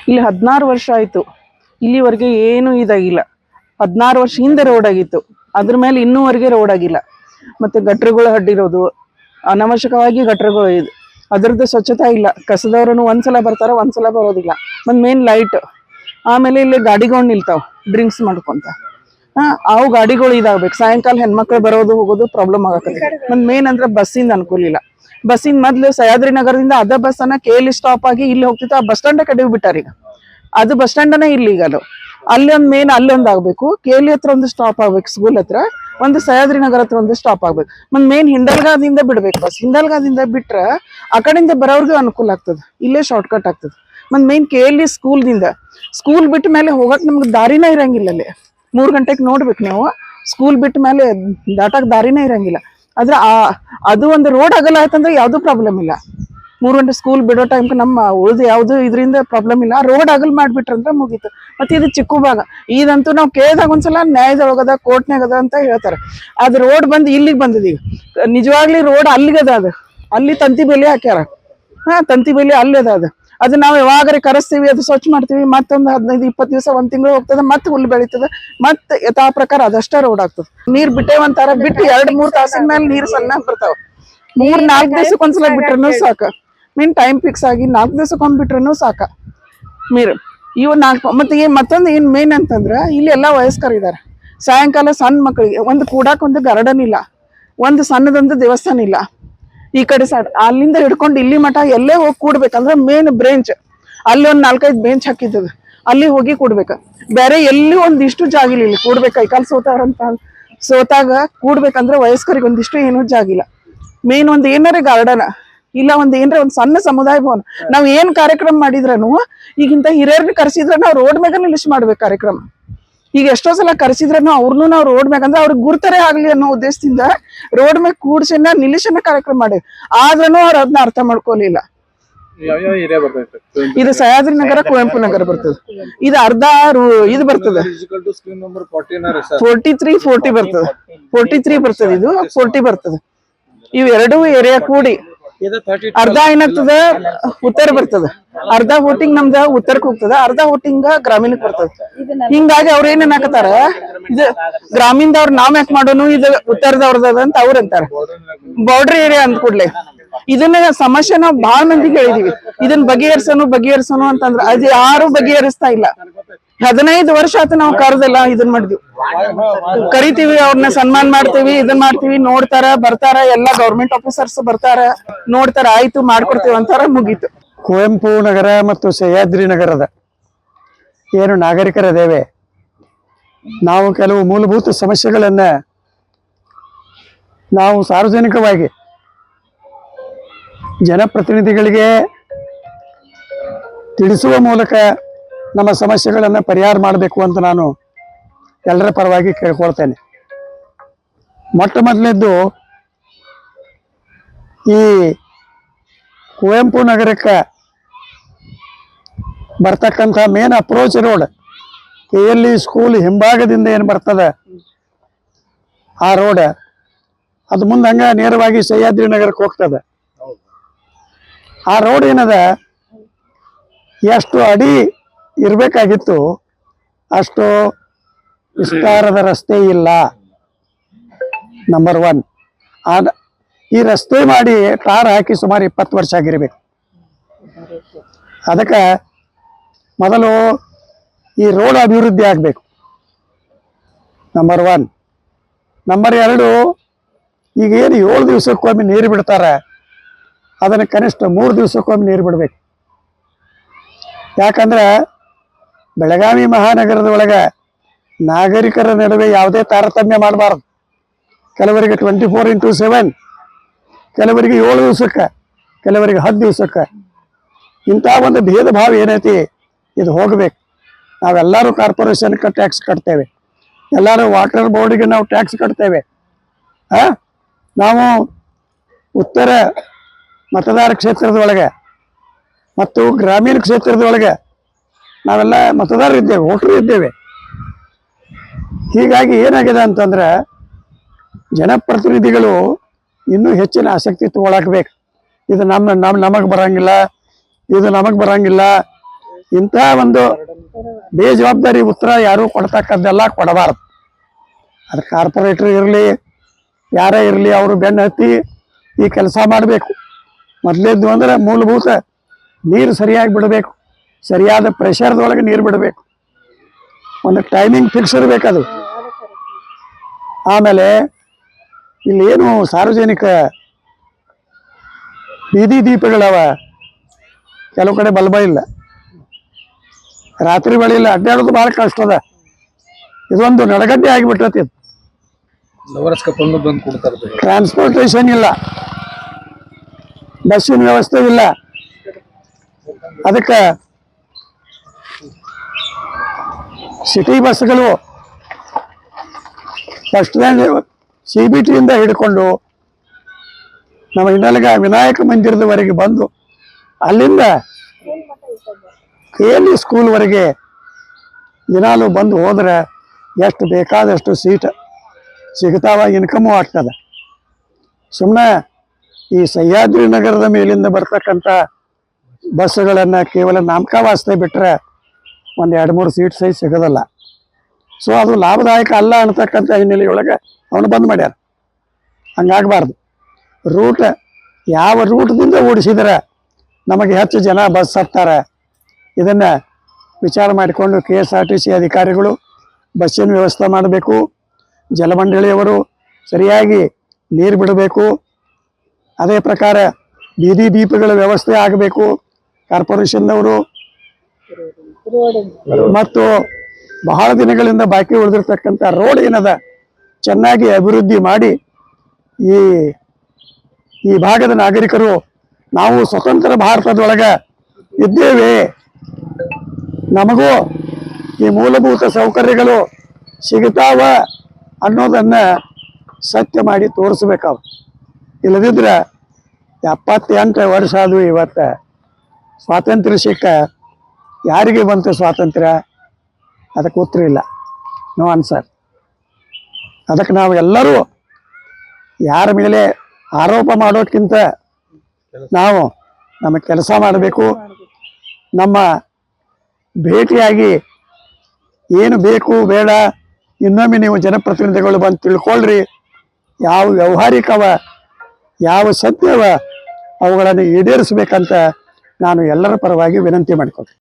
ಇಲ್ಲಿ 16 ವರ್ಷ ಆಯ್ತು, ಇಲ್ಲಿವರೆಗೆ ಏನು ಇದಾಗಿಲ್ಲ. 16 ವರ್ಷ ಹಿಂದೆ ರೋಡ್ ಆಗಿತ್ತು, ಅದ್ರ ಮೇಲೆ ಇನ್ನೂವರೆಗೆ ರೋಡ್ ಆಗಿಲ್ಲ. ಮತ್ತೆ ಗಟ್ರಗಳು ಹಡ್ಡಿರೋದು, ಅನವಶ್ಯಕವಾಗಿ ಗಟ್ರಗಳು ಇದು, ಅದ್ರದ್ದು ಸ್ವಚ್ಛತಾ ಇಲ್ಲ. ಕಸದವ್ರನ್ನು ಒಂದ್ಸಲ ಬರ್ತಾರ, ಒಂದ್ಸಲ ಬರೋದಿಲ್ಲ. ಒಂದು ಮೇನ್ ಲೈಟ್, ಆಮೇಲೆ ಇಲ್ಲಿ ಗಾಡಿಗಳು ನಿಲ್ತಾವ ಡ್ರಿಂಕ್ಸ್ ಮಾಡ್ಕೊಂತ. ಅವು ಗಾಡಿಗಳು ಇದಾಗ್ಬೇಕು. ಸಾಯಂಕಾಲ ಹೆಣ್ಮಕ್ಳು ಬರೋದು ಹೋಗೋದು ಪ್ರಾಬ್ಲಮ್ ಆಗತ್ತೆ. ಒಂದು ಮೇನ್ ಅಂದ್ರೆ ಬಸ್ಸಿಂದ ಅನುಕೂಲ ಇಲ್ಲ. ಬಸ್ಸಿನ ಮೊದ್ಲು ಸಹ್ಯಾದ್ರಿ ನಗರದಿಂದ ಅದ ಬಸ್ ಅನ್ನ KL ಸ್ಟಾಪ್ ಆಗಿ ಇಲ್ಲಿ ಹೋಗ್ತಿತ್ತು, ಆ ಬಸ್ ಸ್ಟ್ಯಾಂಡ್ ಕಡೆ ಬಿಟ್ಟಾರ ಈಗ. ಅದು ಬಸ್ ಸ್ಟ್ಯಾಂಡನೇ ಇಲ್ಲ ಈಗ. ಅದು ಅಲ್ಲಿ ಒಂದು ಮೇನ್ ಅಲ್ಲೊಂದು ಆಗ್ಬೇಕು, KL ಹತ್ರ ಒಂದು ಸ್ಟಾಪ್ ಆಗ್ಬೇಕು, ಸ್ಕೂಲ್ ಹತ್ರ ಒಂದು, ಸಹ್ಯಾದ್ರಿ ನಗರ ಹತ್ರ ಒಂದು ಸ್ಟಾಪ್ ಆಗ್ಬೇಕು. ಒಂದ್ ಮೇನ್ ಹಿಂಡಲ್ಗಾದಿಂದ ಬಿಡ್ಬೇಕು ಬಸ್. ಹಿಂಡಲ್ಗಾದಿಂದ ಬಿಟ್ರ ಆ ಕಡೆಯಿಂದ ಬರೋರ್ಗೂ ಅನುಕೂಲ ಆಗ್ತದೆ, ಇಲ್ಲೇ ಶಾರ್ಟ್ ಕಟ್ ಆಗ್ತದೆ. ಒಂದ್ ಮೇನ್ KL ಸ್ಕೂಲ್ದಿಂದ, ಸ್ಕೂಲ್ ಬಿಟ್ಟ ಮೇಲೆ ಹೋಗಕ್ ನಮ್ಗೆ ದಾರಿನೇ ಇರಂಗಿಲ್ಲ. ಅಲ್ಲಿ 3 ಗಂಟೆಗೆ ನೋಡ್ಬೇಕು ನೀವು, ಸ್ಕೂಲ್ ಬಿಟ್ಟ ಮೇಲೆ ದಾಟಕ್ ದಾರಿನೇ ಇರಂಗಿಲ್ಲ. ಆದ್ರೆ ಅದು ಒಂದು ರೋಡ್ ಆಗಲ್ಲ ಆಯ್ತಂದ್ರೆ ಯಾವ್ದು ಪ್ರಾಬ್ಲಮ್ ಇಲ್ಲ. 3 ಗಂಟೆ ಸ್ಕೂಲ್ ಬಿಡೋ ಟೈಮ್ ನಮ್ಮ ಉಳ್ದು ಯಾವ್ದು ಇದರಿಂದ ಪ್ರಾಬ್ಲಮ್ ಇಲ್ಲ. ರೋಡ್ ಆಗಲ್ ಮಾಡ್ಬಿಟ್ರಂದ್ರೆ ಮುಗೀತು. ಮತ್ತೆ ಇದು ಚಿಕ್ಕ ಭಾಗ, ಇದಂತೂ ನಾವು ಕೇಳಿದಾಗ ಒಂದ್ಸಲ ನ್ಯಾಯದೊಳಗದ, ಕೋರ್ಟ್ನಾಗದ ಅಂತ ಹೇಳ್ತಾರೆ. ಅದು ರೋಡ್ ಬಂದು ಇಲ್ಲಿಗೆ ಬಂದದ. ಈಗ ನಿಜವಾಗ್ಲಿ ರೋಡ್ ಅಲ್ಲಿಗದ, ಅದು ಅಲ್ಲಿ ತಂತಿ ಬೇಲಿ ಹಾಕ್ಯಾರ. ತಂತಿ ಬೇಲಿ ಅಲ್ಲಿ ಅದ. ಅದು ನಾವು ಯಾವಾಗಾರೆ ಕರೆಸ್ತೀವಿ, ಅದು ಸ್ವಚ್ಛ ಮಾಡ್ತೀವಿ, ಮತ್ತೊಂದು 15-20 ದಿವಸ, 1 ತಿಂಗಳು ಹೋಗ್ತದೆ, ಮತ್ತೆ ಹುಲ್ಲು ಬೆಳೀತದೆ, ಮತ್ತೆ ಯಥಾ ಪ್ರಕಾರ ಅದಷ್ಟೇ ರೋಡ್ ಆಗ್ತದೆ. ನೀರ್ ಬಿಟ್ಟೇವಂತಾರ, ಬಿಟ್ಟು 2-3 ತಾಸಿನ ಮೇಲೆ ನೀರು ಸಣ್ಣ ಬರ್ತಾವ. 3-4 ದಿವಸಕ್ಕೊಂದ್ಸಲ ಬಿಟ್ರೂ ಸಾಕ. ಮೀನ್ ಟೈಮ್ ಫಿಕ್ಸ್ ಆಗಿ 4 ದಿವಸಕ್ಕೊಂದ್ ಬಿಟ್ರೂ ಸಾಕ ನೀರು. ಇವು 4 ಮತ್ತೆ ಮತ್ತೊಂದು ಏನ್ ಮೇನ್ ಅಂತಂದ್ರ, ಇಲ್ಲಿ ಎಲ್ಲಾ ವಯಸ್ಕರಿದ್ದಾರೆ. ಸಾಯಂಕಾಲ ಸಣ್ಣ ಮಕ್ಕಳಿಗೆ ಒಂದು ಕೂಡಾಕ್ ಒಂದು ಗಾರ್ಡನ್ ಇಲ್ಲ, ಒಂದು ಸಣ್ಣದೊಂದು ದೇವಸ್ಥಾನ ಇಲ್ಲ. ಈ ಕಡೆ ಸೈಡ್ ಅಲ್ಲಿಂದ ಹಿಡ್ಕೊಂಡು ಇಲ್ಲಿ ಮಠ ಎಲ್ಲೇ ಹೋಗಿ ಕೂಡ್ಬೇಕಂದ್ರೆ ಮೇನ್ ಬ್ರೇಂಚ್, ಅಲ್ಲಿ ಒಂದು 4-5 ಬೆಂಚ್ ಹಾಕಿದ್ದದ, ಅಲ್ಲಿ ಹೋಗಿ ಕೂಡ್ಬೇಕ. ಬೇರೆ ಎಲ್ಲಿ ಒಂದಿಷ್ಟು ಜಾಗಿಲ್ಲ ಇಲ್ಲಿ ಕೂಡ್ಬೇಕ. ಕೈಕಾಲ್ ಸೋತಾಗ ಕೂಡ್ಬೇಕಂದ್ರೆ ವಯಸ್ಕರಿಗೆ ಒಂದಿಷ್ಟು ಏನೂ ಜಾಗಿಲ್ಲ. ಮೇನ್ ಒಂದು ಏನಾರ ಗಾರ್ಡನ್ ಇಲ್ಲ, ಒಂದು ಏನಾರ ಒಂದು ಸಣ್ಣ ಸಮುದಾಯ ಭವನ. ನಾವ್ ಏನ್ ಕಾರ್ಯಕ್ರಮ ಮಾಡಿದ್ರನು, ಈಗಿಂತ ಹಿರಿಯರ್ನ ಕರ್ಸಿದ್ರೆ ನಾವು ರೋಡ್ ಮ್ಯಾಗ ನಿಲ್ಲಿಸಿ ಮಾಡ್ಬೇಕು ಕಾರ್ಯಕ್ರಮ. ಈಗ ಎಷ್ಟೋ ಸಲ ಕರ್ಸಿದ್ರನು ಅವ್ರನ್ನು ನಾವು ರೋಡ್ ಮ್ಯಾಗ ಅಂದ್ರೆ ಅವ್ರಿಗೆ ಗುರ್ತರೇ ಆಗ್ಲಿ ಅನ್ನೋ ಉದ್ದೇಶದಿಂದ ರೋಡ್ ಮ್ಯಾಗ ಕೂಡ್ಸನ್ನ ನಿಲ್ಲಿಸನ್ನ ಕಾರ್ಯಕ್ರಮ ಮಾಡಿ, ಆದ್ರೂ ಅವ್ರು ಅದನ್ನ ಅರ್ಥ ಮಾಡ್ಕೊಲಿಲ್ಲ. ಇದು ಸಹ್ಯಾದ್ರಿ ನಗರ, ಕುವೆಂಪು ನಗರ ಬರ್ತದೆ. ಇದು ಅರ್ಧ ಇದು ಬರ್ತದೆ, 43-40 ಬರ್ತದೆ. 43 ಬರ್ತದೆ, ಇದು 40 ಬರ್ತದೆ. ಇವ್ ಎರಡೂ ಏರಿಯಾ ಕೂಡಿ ಅರ್ಧ ಏನಾಗ್ತದ ಉತ್ತರ ಬರ್ತದ. ಅರ್ಧ ವೋಟಿಂಗ್ ನಮ್ದ ಉತ್ತರಕ್ಕೆ ಹೋಗ್ತದ, ಅರ್ಧ ವೋಟಿಂಗ್ ಗ್ರಾಮೀಣಕ್ಕೆ ಬರ್ತದ. ಹಿಂಗಾಗಿ ಅವ್ರ ಏನೇನ್ ಹಾಕತಾರ, ಇದು ಗ್ರಾಮೀಣದವ್ರ ನಾವ್ ಯಾಕೆ ಮಾಡೋನು, ಇದು ಉತ್ತರದವ್ರದ ಅಂತ ಅವ್ರ ಅಂತಾರ. ಬಾರ್ಡರ್ ಏರಿಯಾ ಅಂದ ಕೂಡ್ಲೆ ಇದನ್ನ ಸಮಸ್ಯೆ ನಾವು ಬಹಳ ಮಂದಿಗೆ ಹೇಳಿದೀವಿ. ಇದನ್ನ ಬಗೆಹರಿಸೋನು ಅಂತಂದ್ರ ಅದು ಯಾರು ಬಗೆಹರಿಸ್ತಾ ಇಲ್ಲ. 15 ವರ್ಷ ಆತ ನಾವು ಕರ್ದೆಲ್ಲ ಇದನ್ ಮಾಡಿದ್ವಿ, ಕರಿತೀವಿ, ಅವ್ರನ್ನ ಸನ್ಮಾನ ಮಾಡ್ತೀವಿ, ಇದನ್ ಮಾಡ್ತೀವಿ, ನೋಡ್ತಾರ, ಬರ್ತಾರ, ಎಲ್ಲಾ ಗೌರ್ಮೆಂಟ್ ಆಫೀಸರ್ಸ್ ಬರ್ತಾರ, ನೋಡ್ತಾರ, ಆಯ್ತು ಮಾಡ್ಕೊಡ್ತೀವಿ ಅಂತಾರ, ಮುಗೀತು. ಕುವೆಂಪು ನಗರ ಮತ್ತು ಸಹ್ಯಾದ್ರಿ ನಗರದ ಏನು ನಾಗರಿಕರದೇವೆ, ನಾವು ಕೆಲವು ಮೂಲಭೂತ ಸಮಸ್ಯೆಗಳನ್ನ ನಾವು ಸಾರ್ವಜನಿಕವಾಗಿ ಜನಪ್ರತಿನಿಧಿಗಳಿಗೆ ತಿಳಿಸುವ ಮೂಲಕ ನಮ್ಮ ಸಮಸ್ಯೆಗಳನ್ನು ಪರಿಹಾರ ಮಾಡಬೇಕು ಅಂತ ನಾನು ಎಲ್ಲರ ಪರವಾಗಿ ಕೇಳ್ಕೊಳ್ತೇನೆ. ಮೊಟ್ಟ ಮೊದಲನೇದ್ದು, ಈ ಕುವೆಂಪು ನಗರಕ್ಕೆ ಬರ್ತಕ್ಕಂಥ main approach road, KL school ಹಿಂಭಾಗದಿಂದ ಏನು ಬರ್ತದೆ ಆ ರೋಡ್, ಅದು ಮುಂದೆ ಹಂಗ ನೇರವಾಗಿ ಸಹ್ಯಾದ್ರಿ ನಗರಕ್ಕೆ ಹೋಗ್ತದೆ. ಆ ರೋಡ್ ಏನದ, ಎಷ್ಟು ಅಡಿ ಇರಬೇಕಾಗಿತ್ತು ಅಷ್ಟು ವಿಸ್ತಾರದ ರಸ್ತೆ ಇಲ್ಲ. ನಂಬರ್ 1. ಈ ರಸ್ತೆ ಮಾಡಿ ಟಾರ್ ಹಾಕಿ ಸುಮಾರು 20 ವರ್ಷ ಆಗಿರ್ಬೇಕು. ಅದಕ್ಕೆ ಮೊದಲು ಈ ರೋಡ್ ಅಭಿವೃದ್ಧಿ ಆಗಬೇಕು, ನಂಬರ್ 1. ನಂಬರ್ 2, ಈಗ ಏನು 7 ದಿವಸಕ್ಕೊಮ್ಮೆ ನೀರು ಬಿಡ್ತಾರೆ, ಅದನ್ನು ಕನಿಷ್ಠ 3 ದಿವಸಕ್ಕೊಮ್ಮೆ ನೀರು ಬಿಡಬೇಕು. ಯಾಕಂದ್ರೆ ಬೆಳಗಾವಿ ಮಹಾನಗರದ ಒಳಗೆ ನಾಗರಿಕರ ನಡುವೆ ಯಾವುದೇ ತಾರತಮ್ಯ ಮಾಡಬಾರ್ದು. ಕೆಲವರಿಗೆ 24x7, ಕೆಲವರಿಗೆ 7 ದಿವಸಕ್ಕೆ, ಕೆಲವರಿಗೆ 10 ದಿವಸಕ್ಕೆ. ಇಂಥ ಒಂದು ಭೇದ ಭಾವ ಏನೈತಿ ಇದು ಹೋಗ್ಬೇಕು. ನಾವೆಲ್ಲರೂ ಕಾರ್ಪೊರೇಷನ್ಗೆ ಟ್ಯಾಕ್ಸ್ ಕಟ್ತೇವೆ, ಎಲ್ಲರೂ ವಾಟರ್ ಬೋರ್ಡಿಗೆ ನಾವು ಟ್ಯಾಕ್ಸ್ ಕಟ್ತೇವೆ. ನಾವು ಉತ್ತರ ಮತದಾರ ಕ್ಷೇತ್ರದೊಳಗೆ ಮತ್ತು ಗ್ರಾಮೀಣ ಕ್ಷೇತ್ರದೊಳಗೆ ನಾವೆಲ್ಲ ಮತದಾರರಿದ್ದೇವೆ, ವೋಟರ್ ಇದ್ದೇವೆ. ಹೀಗಾಗಿ ಏನಾಗಿದೆ ಅಂತಂದ್ರೆ ಜನಪ್ರತಿನಿಧಿಗಳು ಇನ್ನೂ ಹೆಚ್ಚಿನ ಆಸಕ್ತಿ ತಗೊಳಕ್ಬೇಕು. ಇದು ನಮಗೆ ಬರಂಗಿಲ್ಲ, ಇದು ನಮಗೆ ಬರಂಗಿಲ್ಲ, ಇಂಥ ಒಂದು ಬೇಜವಾಬ್ದಾರಿ ಉತ್ತರ ಯಾರು ಕೊಡ್ತಕ್ಕದ್ದೆಲ್ಲ ಕೊಡಬಾರದು. ಅದು ಕಾರ್ಪೊರೇಟರ್ ಇರಲಿ ಯಾರೇ ಇರಲಿ, ಅವರು ಬೆನ್ನು ಹತ್ತಿ ಈ ಕೆಲಸ ಮಾಡಬೇಕು. ಮೊದಲೇದ್ದು ಅಂದ್ರೆ ಮೂಲಭೂತ ನೀರು ಸರಿಯಾಗಿ ಬಿಡಬೇಕು, ಸರಿಯಾದ ಪ್ರೆಷರ್ದೊಳಗೆ ನೀರು ಬಿಡಬೇಕು, ಒಂದು ಟೈಮಿಂಗ್ ಫಿಕ್ಸ್ ಇರಬೇಕದು. ಆಮೇಲೆ ಇಲ್ಲಿ ಏನು ಸಾರ್ವಜನಿಕ ಬೀದಿ ದೀಪಗಳವ, ಕೆಲವು ಕಡೆ ಬಲ್ಬ ಇಲ್ಲ, ರಾತ್ರಿ ಬೆಳೆಯಿಲ್ಲ, ಅಡ್ಡಾಡೋದು ಭಾಳ ಕಷ್ಟ ಅದ. ಇದೊಂದು ನಡಗಡ್ಡೆ ಆಗಿಬಿಟ್ಟತಿ. ಟ್ರಾನ್ಸ್ಪೋರ್ಟೇಷನ್ ಇಲ್ಲ, ಬಸ್ಸಿನ ವ್ಯವಸ್ಥೆ ಇಲ್ಲ. ಅದಕ್ಕೆ ಸಿಟಿ ಬಸ್ಗಳು ಬಸ್ ಸ್ಟ್ಯಾಂಡ್ CBTಯಿಂದ ಹಿಡ್ಕೊಂಡು ನಮ್ಮ ಹಿನ್ನೆಲೆಗ ವಿನಾಯಕ ಮಂದಿರದವರೆಗೆ ಬಂದು ಅಲ್ಲಿಂದ KLE ಸ್ಕೂಲ್ವರೆಗೆ ದಿನಾಲು ಬಂದು ಹೋದ್ರೆ ಎಷ್ಟು ಬೇಕಾದಷ್ಟು ಸೀಟ್ ಸಿಗ್ತಾವ, ಇನ್ಕಮು ಆಗ್ತದೆ. ಸುಮ್ಮನೆ ಈ ಸಹ್ಯಾದ್ರಿ ನಗರದ ಮೇಲಿಂದ ಬರ್ತಕ್ಕಂಥ ಬಸ್ಸುಗಳನ್ನು ಕೇವಲ ನಾಮಕಾವಾಸ್ತೆ ಬಿಟ್ಟರೆ ಒಂದು 2-3 ಸೀಟ್ ಸಹಿತ ಸಿಗೋದಲ್ಲ. ಸೊ ಅದು ಲಾಭದಾಯಕ ಅಲ್ಲ ಅನ್ನತಕ್ಕಂಥ ಹಿನ್ನೆಲೆಯೊಳಗೆ ಅವನು ಬಂದ್ ಮಾಡ್ಯಾರ. ಹಂಗಾಗಬಾರ್ದು. ರೂಟ್ ಯಾವ ರೂಟ್ದಿಂದ ಓಡಿಸಿದ್ರೆ ನಮಗೆ ಹೆಚ್ಚು ಜನ ಬಸ್ ಹತ್ತಾರೆ, ಇದನ್ನು ವಿಚಾರ ಮಾಡಿಕೊಂಡು KSRTC ಅಧಿಕಾರಿಗಳು ಬಸ್ಸಿನ ವ್ಯವಸ್ಥೆ ಮಾಡಬೇಕು. ಜಲಮಂಡಳಿಯವರು ಸರಿಯಾಗಿ ನೀರು ಬಿಡಬೇಕು. ಅದೇ ಪ್ರಕಾರ ಬೀದಿ ದೀಪಗಳ ವ್ಯವಸ್ಥೆ ಆಗಬೇಕು. ಕಾರ್ಪೊರೇಷನ್ನವರು ಮತ್ತು ಬಹಳ ದಿನಗಳಿಂದ ಬಾಕಿ ಉಳಿದಿರ್ತಕ್ಕಂಥ ರೋಡ್ ಏನದ ಚೆನ್ನಾಗಿ ಅಭಿವೃದ್ಧಿ ಮಾಡಿ ಈ ಭಾಗದ ನಾಗರಿಕರು ನಾವು ಸ್ವತಂತ್ರ ಭಾರತದೊಳಗೆ ಇದ್ದೇವೆ, ನಮಗೂ ಈ ಮೂಲಭೂತ ಸೌಕರ್ಯಗಳು ಸಿಗುತ್ತಾವ ಅನ್ನೋದನ್ನು ಸತ್ಯ ಮಾಡಿ ತೋರಿಸ್ಬೇಕಾವ. ಇಲ್ಲದಿದ್ರೆ 78 ವರ್ಷ ಆದವು. ಇವತ್ತು ಸ್ವಾತಂತ್ರ್ಯ ಸಿಕ್ಕ ಯಾರಿಗೆ ಬಂತು ಸ್ವಾತಂತ್ರ್ಯ? ಅದಕ್ಕೆ ಉತ್ತರ ಇಲ್ಲ, ನೋ ಆನ್ಸರ್. ಅದಕ್ಕೆ ನಾವು ಎಲ್ಲರೂ ಯಾರ ಮೇಲೆ ಆರೋಪ ಮಾಡೋಕ್ಕಿಂತ ನಾವು ನಮ್ಮ ಕೆಲಸ ಮಾಡಬೇಕು. ನಮ್ಮ ಭೇಟಿಯಾಗಿ ಏನು ಬೇಕು ಬೇಡ ಇನ್ನೊಮ್ಮೆ ನೀವು ಜನಪ್ರತಿನಿಧಿಗಳು ಬಂದು ತಿಳ್ಕೊಳ್ರಿ. ಯಾವ ವ್ಯಾವಹಾರಿಕವ ಯಾವ ಸತ್ಯವ ಅವುಗಳನ್ನು ಈಡೇರಿಸಬೇಕಂತ ನಾನು ಎಲ್ಲರ ಪರವಾಗಿ ವಿನಂತಿ ಮಾಡಿಕೊಳ್ತೀನಿ.